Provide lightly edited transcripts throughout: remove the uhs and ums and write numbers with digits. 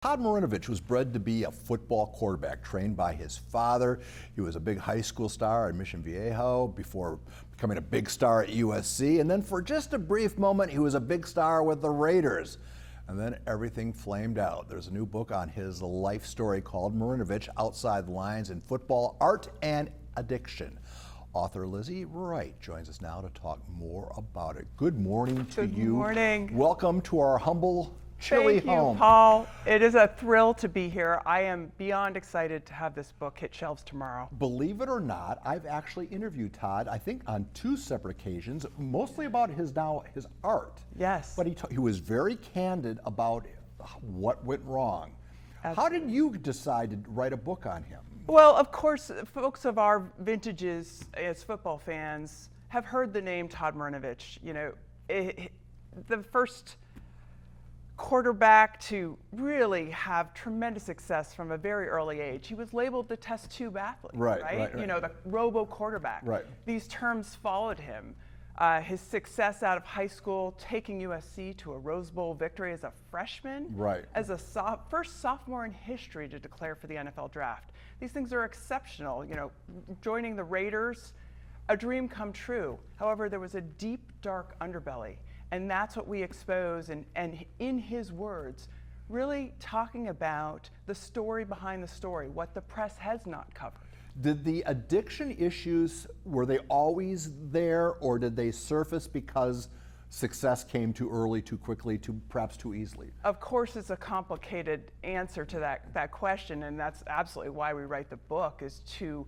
Todd Marinovich was bred to be a football quarterback, trained by his father. He was a big high school star at Mission Viejo before becoming a big star at USC. And then for just a brief moment, he was a big star with the Raiders. And then everything flamed out. There's a new book on his life story called Marinovich, Outside the Lines in Football, Art and Addiction. Author Lizzy Wright joins us now to talk more about it. Good morning to you. Good morning. Welcome to our humble chilly Thank you, home. Paul. It is a thrill to be here. I am beyond excited to have this book hit shelves tomorrow. Believe it or not, I've actually interviewed Todd, I think on 2 separate occasions, mostly about his art. Yes. But he was very candid about what went wrong. Absolutely. How did you decide to write a book on him? Well, of course, folks of our vintages as football fans have heard the name Todd Marinovich. You know, the first quarterback to really have tremendous success from a very early age. He was labeled the test tube athlete, right? You know, the robo quarterback. Right. These terms followed him. His success out of high school, taking USC to a Rose Bowl victory as a freshman, right, as a first sophomore in history to declare for the NFL draft. These things are exceptional. You know, joining the Raiders, a dream come true. However, there was a deep, dark underbelly. And that's what we expose, and in his words, really talking about the story behind the story, what the press has not covered. Did the addiction issues, were they always there, or did they surface because success came too early, too quickly, perhaps too easily? Of course, it's a complicated answer to that question, and that's absolutely why we write the book, is to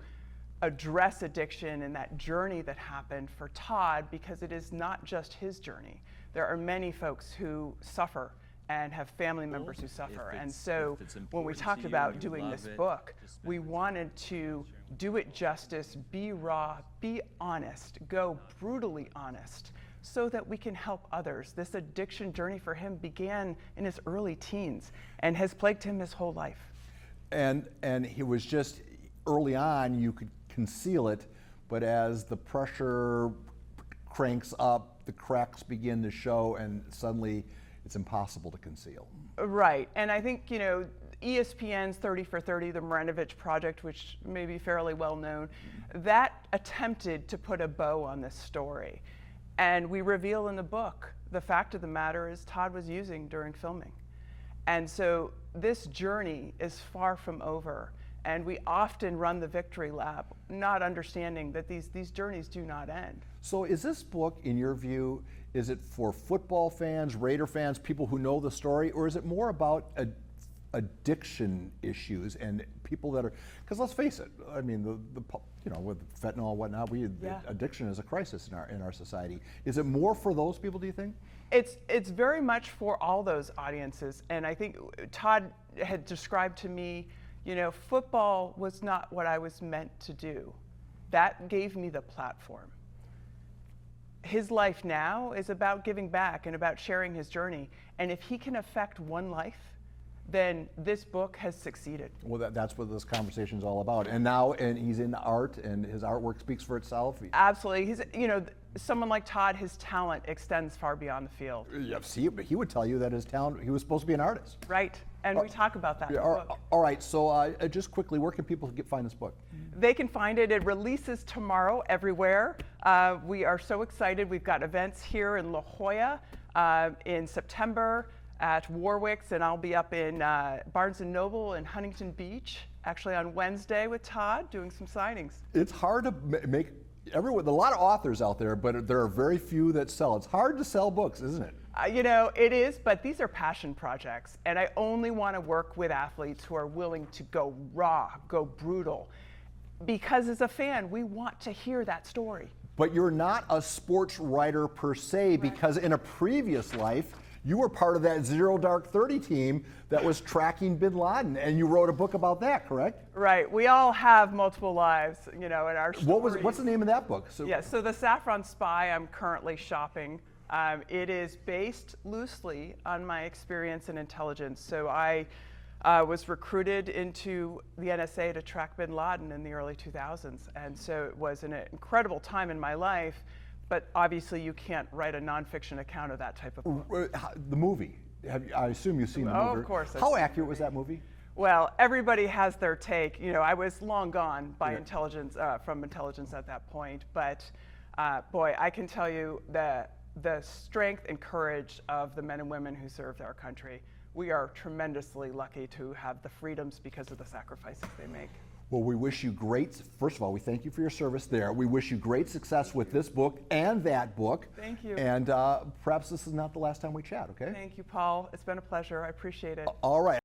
address addiction and that journey that happened for Todd, because it is not just his journey. There are many folks who suffer and have family members who suffer. And so when we talked about doing this book, we wanted to do it justice, be raw, be honest, go brutally honest, so that we can help others. This addiction journey for him began in his early teens and has plagued him his whole life. And he was just, early on, you could conceal it, but as the pressure cranks up, the cracks begin to show, and suddenly it's impossible to conceal. Right, and I think, you know, ESPN's 30 for 30, the Marinovich Project, which may be fairly well known, that attempted to put a bow on this story. And we reveal in the book, the fact of the matter is Todd was using during filming. And so this journey is far from over. And we often run the victory lap, not understanding that these journeys do not end. So is this book, in your view, is it for football fans, Raider fans, people who know the story, or is it more about addiction issues and people that are, because let's face it, I mean, you know, with fentanyl and whatnot, addiction is a crisis in our society. Is it more for those people, do you think? It's very much for all those audiences, and I think Todd had described to me, you know, football was not what I was meant to do. That gave me the platform. His life now is about giving back and about sharing his journey. And if he can affect one life, then this book has succeeded. Well, that's what this conversation is all about. And now, he's in art, and his artwork speaks for itself. Absolutely. He's, you know, someone like Todd, his talent extends far beyond the field. Yeah, see, he would tell you that his talent, he was supposed to be an artist. Right, and we talk about that in the book. All right, so just quickly, where can people find this book? They can find it. It releases tomorrow everywhere. We are so excited. We've got events here in La Jolla in September, at Warwick's, and I'll be up in Barnes & Noble in Huntington Beach, actually on Wednesday with Todd, doing some signings. It's hard to make, everyone, a lot of authors out there, but there are very few that sell. It's hard to sell books, isn't it? You know, it is, but these are passion projects, and I only want to work with athletes who are willing to go raw, go brutal, because as a fan, we want to hear that story. But you're not a sports writer per se, because in a previous life, you were part of that Zero Dark 30 team that was tracking bin Laden, and you wrote a book about that, correct? Right. We all have multiple lives, you know, in our stories. What's the name of that book? So The Saffron Spy, I'm currently shopping. It is based loosely on my experience in intelligence. So I was recruited into the NSA to track bin Laden in the early 2000s. And so it was an incredible time in my life. But obviously, you can't write a nonfiction account of that type of book. The movie, I assume you've seen the Oh, movie. of course I've How seen the accurate was that movie? Well, everybody has their take. You know, I was long gone by Yeah. intelligence, from intelligence at that point. But boy, I can tell you that the strength and courage of the men and women who served our country. We are tremendously lucky to have the freedoms because of the sacrifices they make. Well, we wish you first of all, we thank you for your service there. We wish you great success with this book and that book. Thank you. And perhaps this is not the last time we chat, okay? Thank you, Paul. It's been a pleasure. I appreciate it. All right.